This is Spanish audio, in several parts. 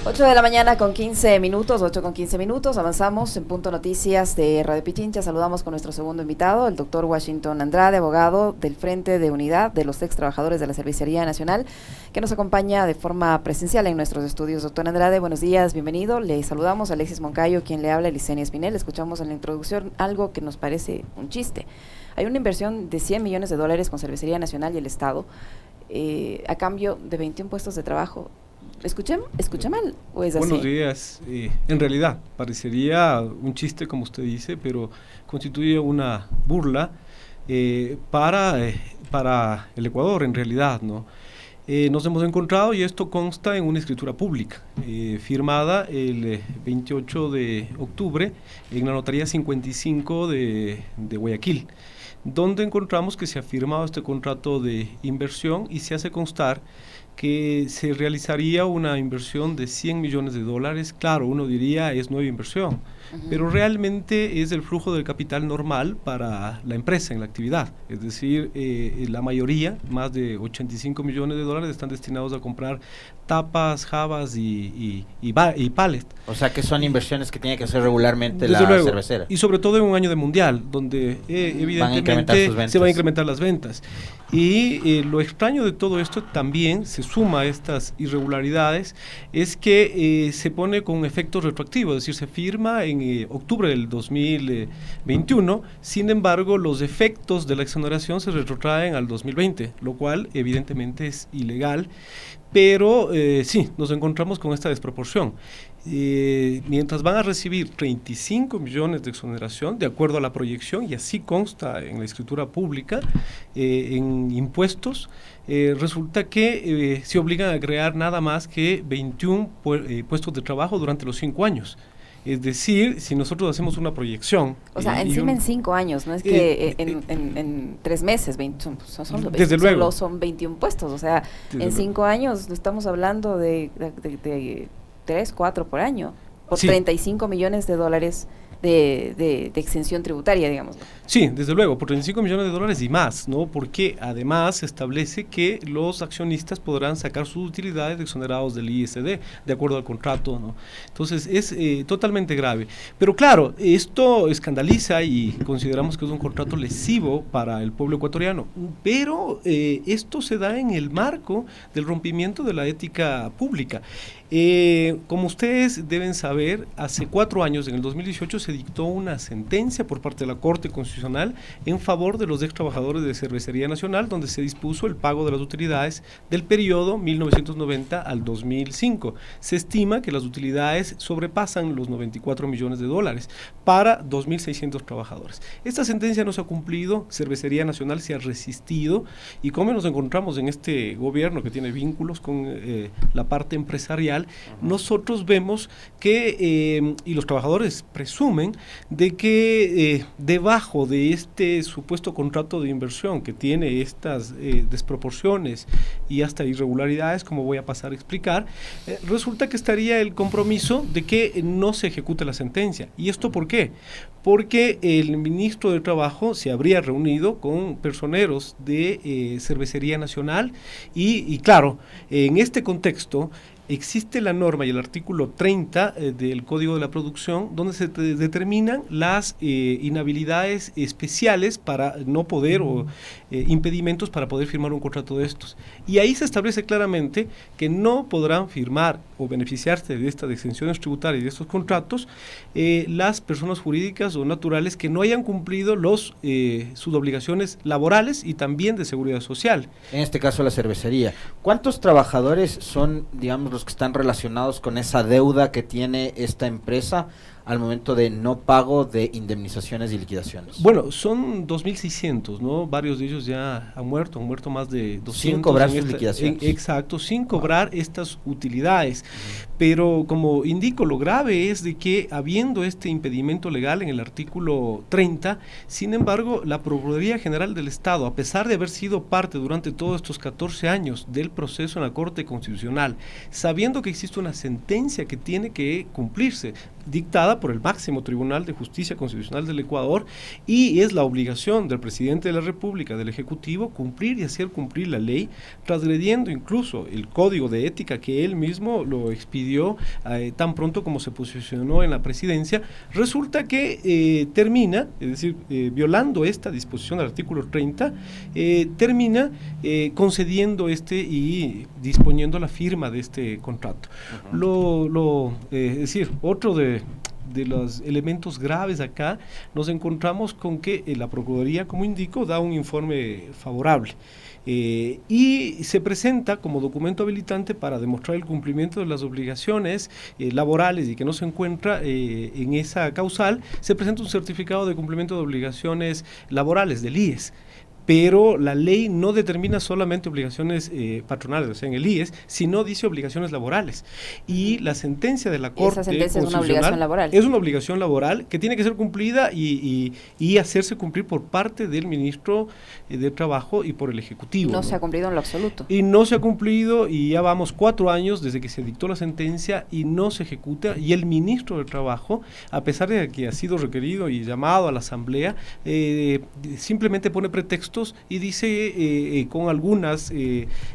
8 de la mañana con 15 minutos, 8 con 15 minutos, avanzamos en Punto Noticias de Radio Pichincha. Saludamos con nuestro segundo invitado, el doctor Washington Andrade, abogado del Frente de Unidad de los Ex Trabajadores de la Cervecería Nacional, que nos acompaña de forma presencial en nuestros estudios. Doctor Andrade, buenos días, bienvenido. Le saludamos a Alexis Moncayo, quien le habla, Licenia Espinel. Escuchamos en la introducción algo que nos parece un chiste. Hay una inversión de $100 millones con Cervecería Nacional y el Estado, a cambio de 21 puestos de trabajo. ¿Escuché mal o es así? Buenos días. En realidad, parecería un chiste, como usted dice, pero constituye una burla para el Ecuador, en realidad, ¿no? Nos hemos encontrado, y esto consta en una escritura pública, firmada el 28 de octubre en la Notaría 55 de Guayaquil, donde encontramos que se ha firmado este contrato de inversión y se hace constar que se realizaría una inversión de $100 millones. Claro, uno diría es nueva inversión, pero realmente es el flujo del capital normal para la empresa en la actividad. Es decir, la mayoría, más de $85 millones, están destinados a comprar tapas, jabas y pallet. O sea que son inversiones que tiene que hacer regularmente la cervecera. Y sobre todo en un año de mundial, donde evidentemente se van a incrementar las ventas. Y lo extraño de todo esto también, se suma a estas irregularidades, es que se pone con efecto retroactivo, es decir, se firma en octubre del 2021, sin embargo los efectos de la exoneración se retrotraen al 2020, lo cual evidentemente es ilegal, pero sí, nos encontramos con esta desproporción. Mientras van a recibir 35 millones de exoneración, de acuerdo a la proyección, y así consta en la escritura pública, en impuestos, resulta que se obligan a crear nada más que 21 puestos de trabajo durante los 5 años. Es decir, si nosotros hacemos una proyección... O sea, encima en 5 años, no es que en 3 meses, desde luego. Son 21 puestos, o sea, en 5 años estamos hablando de 3, 4 por año, por sí. $35 millones de exención tributaria, digamos. Sí, desde luego, por $35 millones y más, ¿no? Porque además se establece que los accionistas podrán sacar sus utilidades exonerados del ISD, de acuerdo al contrato, ¿no? Entonces es totalmente grave. Pero claro, esto escandaliza y consideramos que es un contrato lesivo para el pueblo ecuatoriano, pero esto se da en el marco del rompimiento de la ética pública. Como ustedes deben saber, hace 4 años, en el 2018, se dictó una sentencia por parte de la Corte Constitucional en favor de los ex trabajadores de Cervecería Nacional, donde se dispuso el pago de las utilidades del periodo 1990 al 2005. Se estima que las utilidades sobrepasan los $94 millones para 2.600 trabajadores. Esta sentencia no se ha cumplido, Cervecería Nacional se ha resistido, y como nos encontramos en este gobierno que tiene vínculos con la parte empresarial, nosotros vemos que, y los trabajadores presumen, de que debajo de este supuesto contrato de inversión que tiene estas desproporciones y hasta irregularidades, como voy a pasar a explicar, resulta que estaría el compromiso de que no se ejecute la sentencia. ¿Y esto por qué? Porque el ministro de Trabajo se habría reunido con personeros de Cervecería Nacional y claro, en este contexto existe la norma y el artículo 30 del Código de la Producción, donde se determinan las inhabilidades especiales para no poder o impedimentos para poder firmar un contrato de estos. Y ahí se establece claramente que no podrán firmar o beneficiarse de estas exenciones tributarias y de estos contratos las personas jurídicas o naturales que no hayan cumplido sus obligaciones laborales y también de seguridad social. En este caso la cervecería. ¿Cuántos trabajadores son, digamos, los que están relacionados con esa deuda que tiene esta empresa al momento de no pago de indemnizaciones y liquidaciones? Bueno, son 2.600, ¿no? Varios de ellos ya han muerto más de 200. Sin cobrar sus liquidaciones. Exacto, sin cobrar estas utilidades. Pero como indico, lo grave es de que habiendo este impedimento legal en el artículo 30, sin embargo, la Procuraduría General del Estado, a pesar de haber sido parte durante todos estos 14 años del proceso en la Corte Constitucional, sabiendo que existe una sentencia que tiene que cumplirse, dictada avalada por el máximo Tribunal de Justicia Constitucional del Ecuador, y es la obligación del presidente de la República, del Ejecutivo, cumplir y hacer cumplir la ley, transgrediendo incluso el código de ética que él mismo lo expidió tan pronto como se posicionó en la presidencia. Resulta que termina, es decir, violando esta disposición del artículo 30, termina concediendo y disponiendo la firma de este contrato. Es decir, otro de los elementos graves acá, nos encontramos con que la Procuraduría, como indico, da un informe favorable. Y se presenta como documento habilitante para demostrar el cumplimiento de las obligaciones laborales y que no se encuentra en esa causal, se presenta un certificado de cumplimiento de obligaciones laborales del IES. Pero la ley no determina solamente obligaciones patronales, o sea, en el IES, sino dice obligaciones laborales. Y la sentencia de la Corte Constitucional es una obligación laboral. Es una obligación laboral que tiene que ser cumplida y hacerse cumplir por parte del ministro de Trabajo y por el Ejecutivo. No se ha cumplido en lo absoluto. Y no se ha cumplido, y ya vamos 4 años desde que se dictó la sentencia y no se ejecuta. Y el ministro de Trabajo, a pesar de que ha sido requerido y llamado a la Asamblea, simplemente pone pretextos y dice con algunas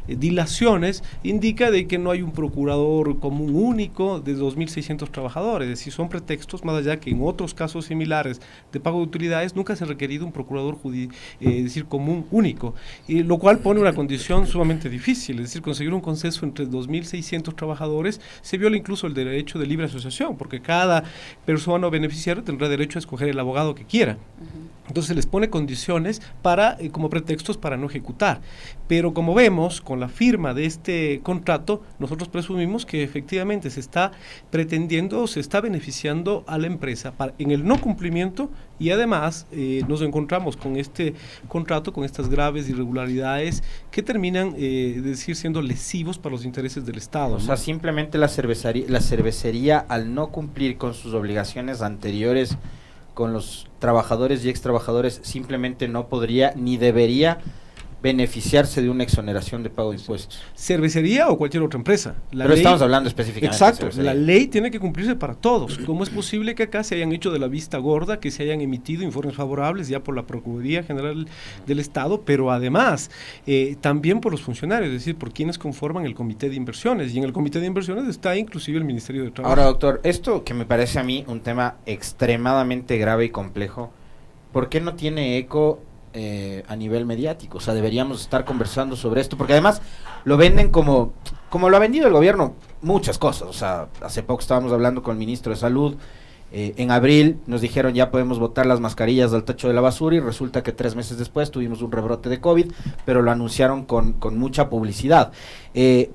dilaciones, indica de que no hay un procurador común único de 2.600 trabajadores. Es decir, son pretextos, más allá que en otros casos similares de pago de utilidades nunca se ha requerido un procurador común único, lo cual pone una condición sumamente difícil. Es decir, conseguir un consenso entre 2.600 trabajadores se viola incluso el derecho de libre asociación, porque cada persona o beneficiario tendrá derecho a escoger el abogado que quiera. Entonces se les pone condiciones como pretextos para no ejecutar. Pero como vemos, con la firma de este contrato, nosotros presumimos que efectivamente se está pretendiendo, se está beneficiando a la empresa en el no cumplimiento, y además nos encontramos con este contrato, con estas graves irregularidades que terminan, siendo lesivos para los intereses del Estado. O sea, simplemente la cervecería, al no cumplir con sus obligaciones anteriores con los trabajadores y extrabajadores, simplemente no podría ni debería beneficiarse de una exoneración de pago de impuestos. Cervecería o cualquier otra empresa. Pero estamos hablando específicamente exacto, de cervecería. La ley tiene que cumplirse para todos. ¿Cómo es posible que acá se hayan hecho de la vista gorda, que se hayan emitido informes favorables ya por la Procuraduría General del Estado, pero además también por los funcionarios, es decir, por quienes conforman el Comité de Inversiones? Y en el Comité de Inversiones está inclusive el Ministerio de Trabajo. Ahora, doctor, esto que me parece a mí un tema extremadamente grave y complejo, ¿por qué no tiene eco a nivel mediático? O sea, deberíamos estar conversando sobre esto, porque además lo venden como lo ha vendido el gobierno, muchas cosas. O sea, hace poco estábamos hablando con el ministro de Salud, en abril nos dijeron ya podemos botar las mascarillas del tacho de la basura, y resulta que 3 meses después tuvimos un rebrote de COVID, pero lo anunciaron con mucha publicidad.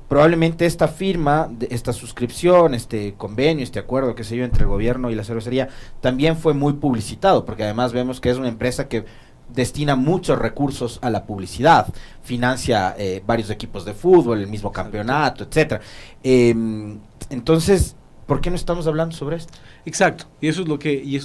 Probablemente esta firma, esta suscripción, este convenio, este acuerdo que se dio entre el gobierno y la cervecería también fue muy publicitado, porque además vemos que es una empresa que destina muchos recursos a la publicidad, financia varios equipos de fútbol, el mismo campeonato, etcétera. Entonces, ¿por qué no estamos hablando sobre esto? Exacto, y eso es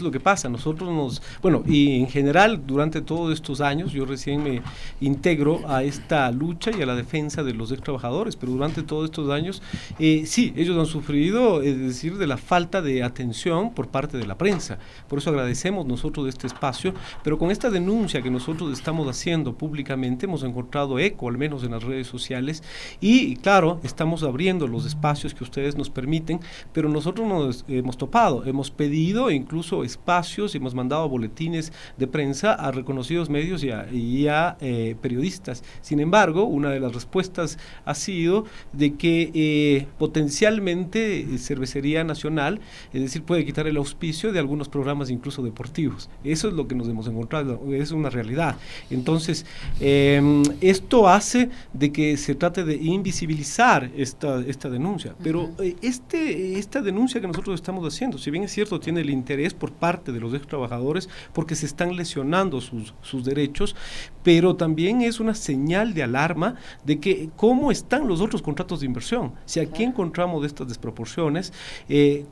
lo que pasa. Nosotros y en general durante todos estos años, yo recién me integro a esta lucha y a la defensa de los ex trabajadores, pero durante todos estos años, sí, ellos han sufrido, es decir, de la falta de atención por parte de la prensa. Por eso agradecemos nosotros de este espacio, pero con esta denuncia que nosotros estamos haciendo públicamente, hemos encontrado eco, al menos en las redes sociales, y claro, estamos abriendo los espacios que ustedes nos permiten, pero nosotros nos hemos topado, hemos pedido incluso espacios y hemos mandado boletines de prensa a reconocidos medios y a periodistas. Sin embargo, una de las respuestas ha sido de que potencialmente Cervecería Nacional, es decir, puede quitar el auspicio de algunos programas incluso deportivos. Eso es lo que nos hemos encontrado, es una realidad. Entonces, esto hace de que se trate de invisibilizar esta denuncia, pero esta denuncia que nosotros estamos haciendo, si bien es cierto, tiene el interés por parte de los ex trabajadores porque se están lesionando sus derechos, pero también es una señal de alarma de que cómo están los otros contratos de inversión, si aquí encontramos estas desproporciones,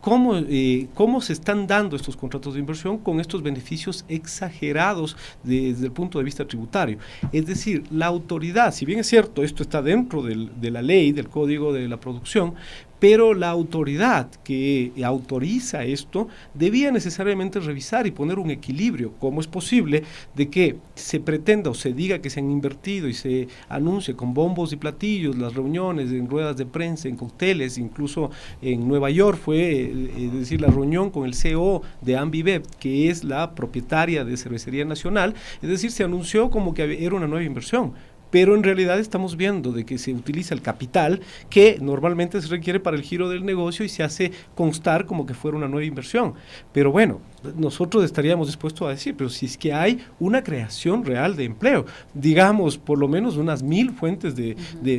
cómo se están dando estos contratos de inversión con estos beneficios exagerados desde el punto de vista tributario. Es decir, la autoridad, si bien es cierto, esto está dentro de la ley, del Código de la Producción, pero la autoridad que autoriza esto debía necesariamente revisar y poner un equilibrio. ¿Cómo es posible de que se pretenda o se diga que se han invertido y se anuncie con bombos y platillos las reuniones en ruedas de prensa, en cócteles, incluso en Nueva York fue, es decir, la reunión con el CEO de Ambibev, que es la propietaria de Cervecería Nacional, es decir, se anunció como que era una nueva inversión, pero en realidad estamos viendo de que se utiliza el capital que normalmente se requiere para el giro del negocio y se hace constar como que fuera una nueva inversión. Pero bueno, nosotros estaríamos dispuestos a decir, pero si es que hay una creación real de empleo, digamos, por lo menos unas 1000 fuentes de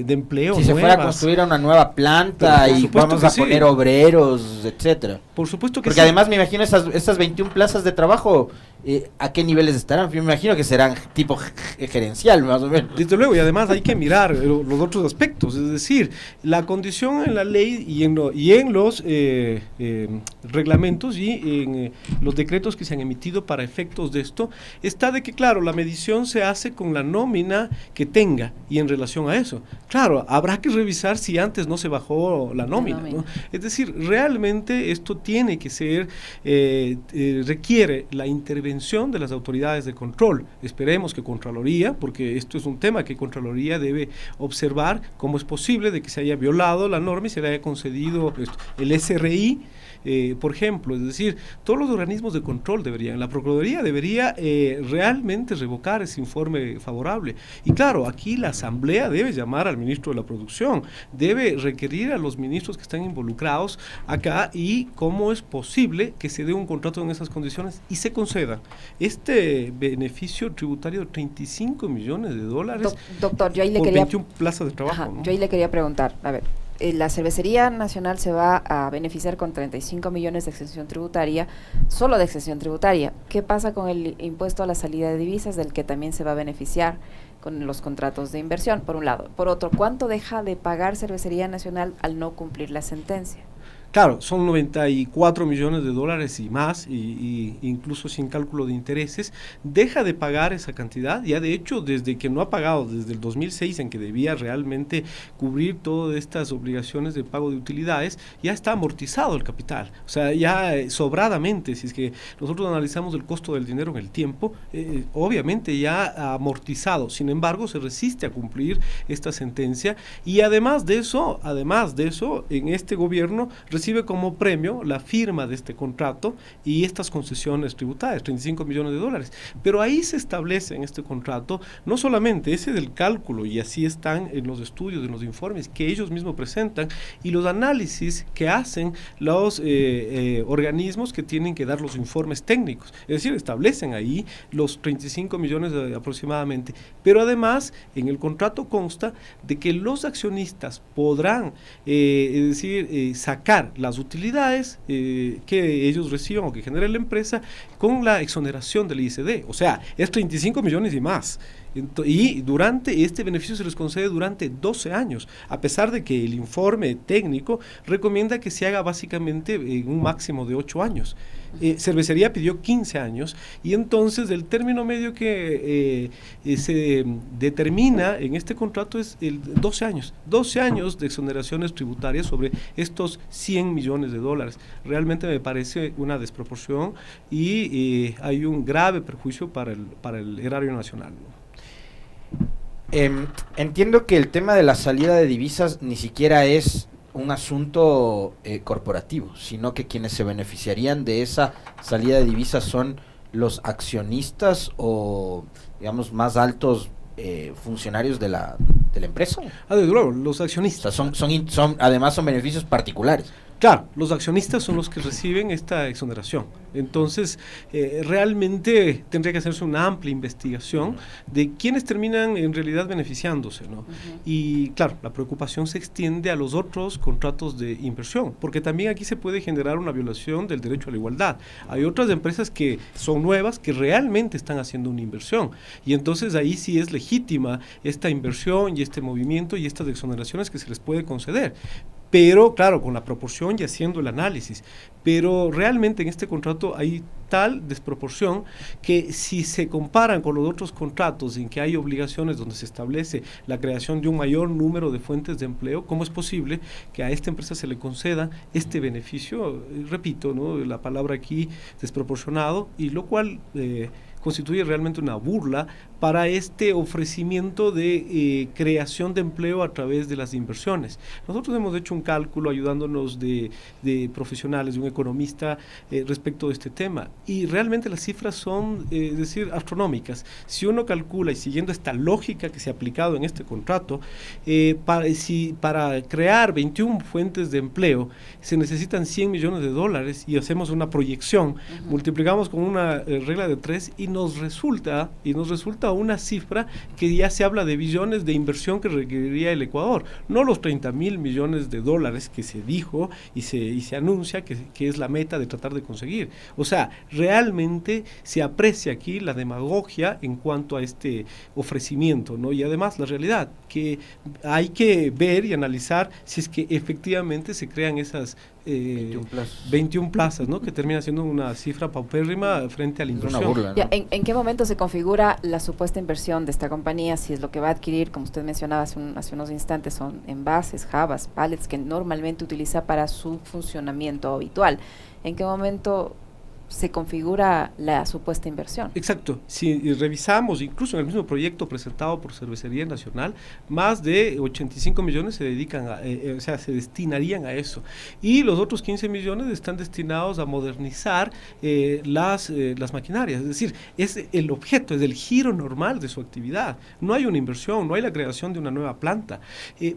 empleo si nuevas. Se fuera a construir una nueva planta y vamos a poner obreros, etcétera. Por supuesto que Porque además me imagino esas 21 plazas de trabajo, ¿a qué niveles estarán? Yo me imagino que serán tipo gerencial, más o menos. Desde luego, y además hay que mirar los otros aspectos, es decir, la condición en la ley y en los reglamentos y en los decretos que se han emitido para efectos de esto, está de que, claro, la medición se hace con la nómina que tenga y en relación a eso. Claro, habrá que revisar si antes no se bajó la nómina, ¿no? Es decir, realmente esto tiene que ser, requiere la intervención de las autoridades de control. Esperemos que Contraloría, porque esto es un tema que Contraloría debe observar cómo es posible de que se haya violado la norma y se le haya concedido el SRI, por ejemplo, es decir, todos los organismos de control la Procuraduría debería realmente revocar ese informe favorable. Y claro, aquí la Asamblea debe llamar al ministro de la Producción, debe requerir a los ministros que están involucrados acá y cómo es posible que se dé un contrato en esas condiciones y se conceda este beneficio tributario de $35 millones. Doctor, yo ahí le por quería 21 plazas de trabajo. Ajá, ¿no? yo ahí le quería preguntar, a ver, la Cervecería Nacional se va a beneficiar con 35 millones de exención tributaria, solo de exención tributaria. ¿Qué pasa con el impuesto a la salida de divisas, del que también se va a beneficiar con los contratos de inversión, por un lado? Por otro, ¿cuánto deja de pagar Cervecería Nacional al no cumplir la sentencia? Claro, son $94 millones y más, y incluso sin cálculo de intereses, deja de pagar esa cantidad. Ya de hecho, desde que no ha pagado, desde el 2006, en que debía realmente cubrir todas estas obligaciones de pago de utilidades, ya está amortizado el capital. O sea, ya sobradamente, si es que nosotros analizamos el costo del dinero en el tiempo, obviamente ya ha amortizado. Sin embargo, se resiste a cumplir esta sentencia, y además de eso, en este gobierno recibe como premio la firma de este contrato y estas concesiones tributarias, $35 millones. Pero ahí se establece en este contrato, no solamente ese del cálculo, y así están en los estudios, en los informes que ellos mismos presentan y los análisis que hacen los organismos que tienen que dar los informes técnicos. Es decir, establecen ahí los 35 millones aproximadamente. Pero además, en el contrato consta de que los accionistas podrán, sacar las utilidades que ellos reciban o que genere la empresa con la exoneración del ISD, o sea, es 35 millones y más. Y durante este beneficio se les concede durante 12 años, a pesar de que el informe técnico recomienda que se haga básicamente en un máximo de 8 años. Cervecería pidió 15 años, y entonces el término medio que se determina en este contrato es el 12 años de exoneraciones tributarias sobre estos $100 millones. Realmente me parece una desproporción y hay un grave perjuicio para el erario nacional, ¿no? Entiendo que el tema de la salida de divisas ni siquiera es un asunto corporativo, sino que quienes se beneficiarían de esa salida de divisas son los accionistas o, digamos, más altos funcionarios de la empresa. Desde luego, los accionistas. O sea, además son beneficios particulares. Claro, los accionistas son los que reciben esta exoneración. Entonces, realmente tendría que hacerse una amplia investigación de quiénes terminan en realidad beneficiándose, ¿no? Y claro, la preocupación se extiende a los otros contratos de inversión, porque también aquí se puede generar una violación del derecho a la igualdad. Hay otras empresas que son nuevas, que realmente están haciendo una inversión, y entonces ahí sí es legítima esta inversión y este movimiento y estas exoneraciones que se les puede conceder. pero claro, con la proporción y haciendo el análisis. Pero realmente en este contrato hay tal desproporción que si se comparan con los otros contratos en que hay obligaciones donde se establece la creación de un mayor número de fuentes de empleo, ¿cómo es posible que a esta empresa se le conceda este beneficio? Repito, ¿no? La palabra aquí desproporcionado, y lo cual constituye realmente una burla para este ofrecimiento de creación de empleo a través de las inversiones. Nosotros hemos hecho un cálculo ayudándonos de profesionales, de un economista respecto de este tema, y realmente las cifras son, es decir, astronómicas. Si uno calcula, y siguiendo esta lógica que se ha aplicado en este contrato, para crear 21 fuentes de empleo se necesitan $100 millones y hacemos una proyección, multiplicamos con una regla de 3 y nos resulta una cifra que ya se habla de billones de inversión que requeriría el Ecuador, no los $30.000 millones que se dijo y se anuncia que es la meta de tratar de conseguir. O sea, realmente se aprecia aquí la demagogia en cuanto a este ofrecimiento, ¿no? Y además la realidad, que hay que ver y analizar si es que efectivamente se crean esas 21 plazas, ¿no? Que termina siendo una cifra paupérrima frente a la inversión. Una burla, ¿no? Ya, ¿en qué momento se configura la supuesta inversión de esta compañía? Si es lo que va a adquirir, como usted mencionaba hace unos instantes, son envases, jabas, pallets que normalmente utiliza para su funcionamiento habitual. ¿En qué momento se configura la supuesta inversión? Exacto, si revisamos incluso en el mismo proyecto presentado por Cervecería Nacional, más de 85 millones se dedican se destinarían a eso, y los otros 15 millones están destinados a modernizar las maquinarias, es decir, es el objeto, es el giro normal de su actividad. No hay una inversión, no hay la creación de una nueva planta.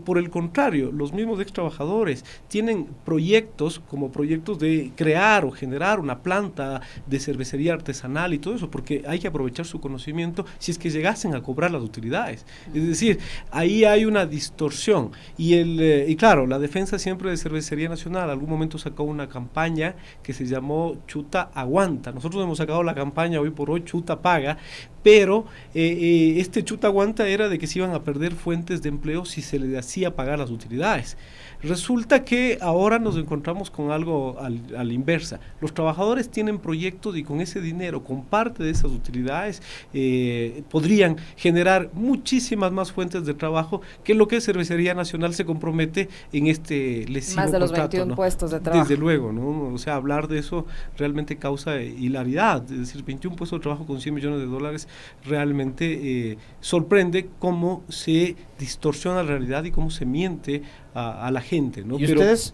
Por el contrario, los mismos ex trabajadores tienen proyectos como proyectos de crear o generar una planta de cervecería artesanal y todo eso, porque hay que aprovechar su conocimiento si es que llegasen a cobrar las utilidades. Es decir, ahí hay una distorsión, y claro, la defensa siempre de Cervecería Nacional algún momento sacó una campaña que se llamó Chuta Aguanta. Nosotros hemos sacado la campaña hoy por hoy Chuta Paga, pero este Chuta Aguanta era de que se iban a perder fuentes de empleo si se les hacía pagar las utilidades. Resulta que ahora nos encontramos con algo a la inversa. Los trabajadores tienen proyectos y con ese dinero, con parte de esas utilidades, podrían generar muchísimas más fuentes de trabajo que lo que Cervecería Nacional se compromete en este lesivo más de los contrato, 21 ¿no? puestos de trabajo. Desde luego, ¿no? O sea, hablar de eso realmente causa hilaridad. Es decir, 21 puestos de trabajo con $100 millones realmente sorprende cómo se distorsiona la realidad y cómo se miente a la gente, ¿no? ¿Y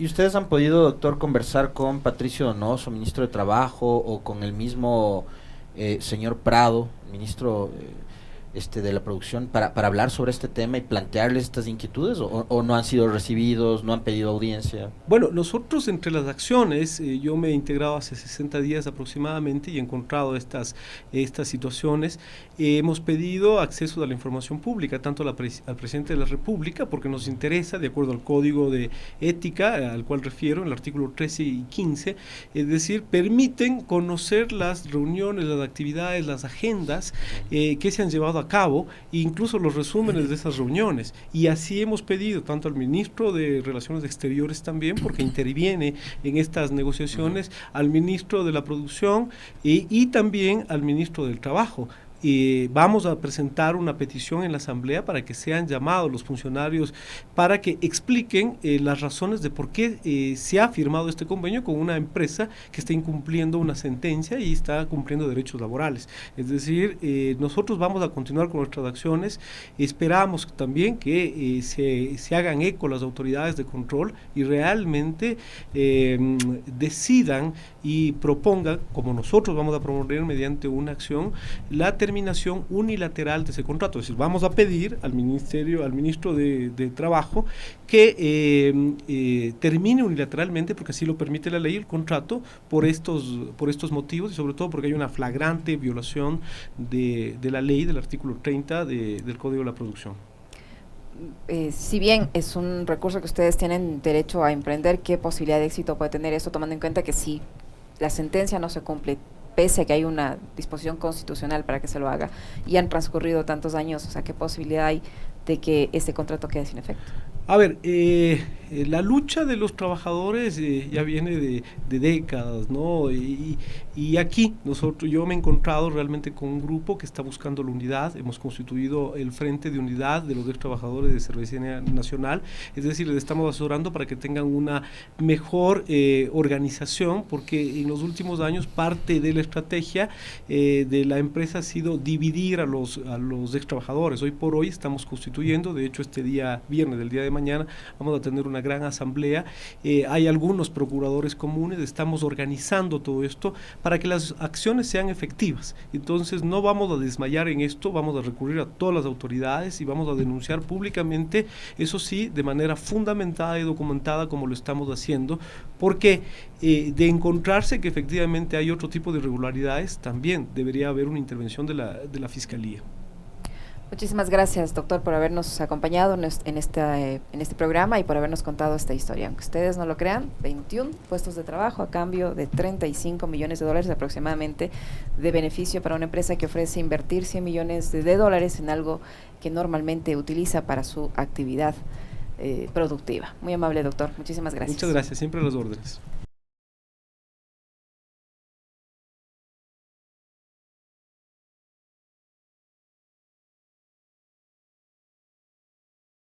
ustedes han podido, doctor, conversar con Patricio Donoso, ministro de Trabajo, o con el mismo señor Prado, ministro de la producción, para hablar sobre este tema y plantearles estas inquietudes, o no han sido recibidos, no han pedido audiencia? Bueno, nosotros entre las acciones, yo me he integrado hace 60 días aproximadamente y he encontrado estas situaciones. Hemos pedido acceso a la información pública, tanto al presidente de la República, porque nos interesa, de acuerdo al Código de Ética, al cual refiero, en el artículo 13 y 15, es decir, permiten conocer las reuniones, las actividades, las agendas que se han llevado a cabo, e incluso los resúmenes de esas reuniones. Y así hemos pedido tanto al ministro de Relaciones Exteriores también, porque interviene en estas negociaciones, al ministro de la Producción y también al ministro del Trabajo. Vamos a presentar una petición en la Asamblea para que sean llamados los funcionarios para que expliquen las razones de por qué se ha firmado este convenio con una empresa que está incumpliendo una sentencia y está cumpliendo derechos laborales. Es decir, nosotros vamos a continuar con nuestras acciones. Esperamos también que se hagan eco las autoridades de control y realmente decidan y propongan, como nosotros vamos a promover mediante una acción, la terminación unilateral de ese contrato. Es decir, vamos a pedir al ministro de Trabajo que termine unilateralmente, porque así lo permite la ley, el contrato, por estos motivos, y sobre todo porque hay una flagrante violación de la ley del artículo 30 del Código de la Producción. Si bien es un recurso que ustedes tienen derecho a emprender, ¿qué posibilidad de éxito puede tener esto, tomando en cuenta que si la sentencia no se cumple, pese a que hay una disposición constitucional para que se lo haga, y han transcurrido tantos años? O sea, ¿qué posibilidad hay de que este contrato quede sin efecto? A ver, la lucha de los trabajadores ya viene de décadas, ¿no? Y aquí yo me he encontrado realmente con un grupo que está buscando la unidad. Hemos constituido el Frente de Unidad de los ex trabajadores de Cervecería Nacional, es decir, les estamos asesorando para que tengan una mejor organización, porque en los últimos años parte de la estrategia de la empresa ha sido dividir a los ex trabajadores. Hoy por hoy estamos constituyendo, de hecho este día viernes, del día de mañana, vamos a tener una gran asamblea. Hay algunos procuradores comunes, estamos organizando todo esto para que las acciones sean efectivas. Entonces no vamos a desmayar en esto, vamos a recurrir a todas las autoridades y vamos a denunciar públicamente, eso sí, de manera fundamentada y documentada, como lo estamos haciendo, porque de encontrarse que efectivamente hay otro tipo de irregularidades, también debería haber una intervención de la Fiscalía. Muchísimas gracias, doctor, por habernos acompañado en este programa y por habernos contado esta historia. Aunque ustedes no lo crean, 21 puestos de trabajo a cambio de 35 millones de dólares aproximadamente de beneficio para una empresa que ofrece invertir 100 millones de dólares en algo que normalmente utiliza para su actividad productiva. Muy amable, doctor. Muchísimas gracias. Muchas gracias, siempre a las órdenes.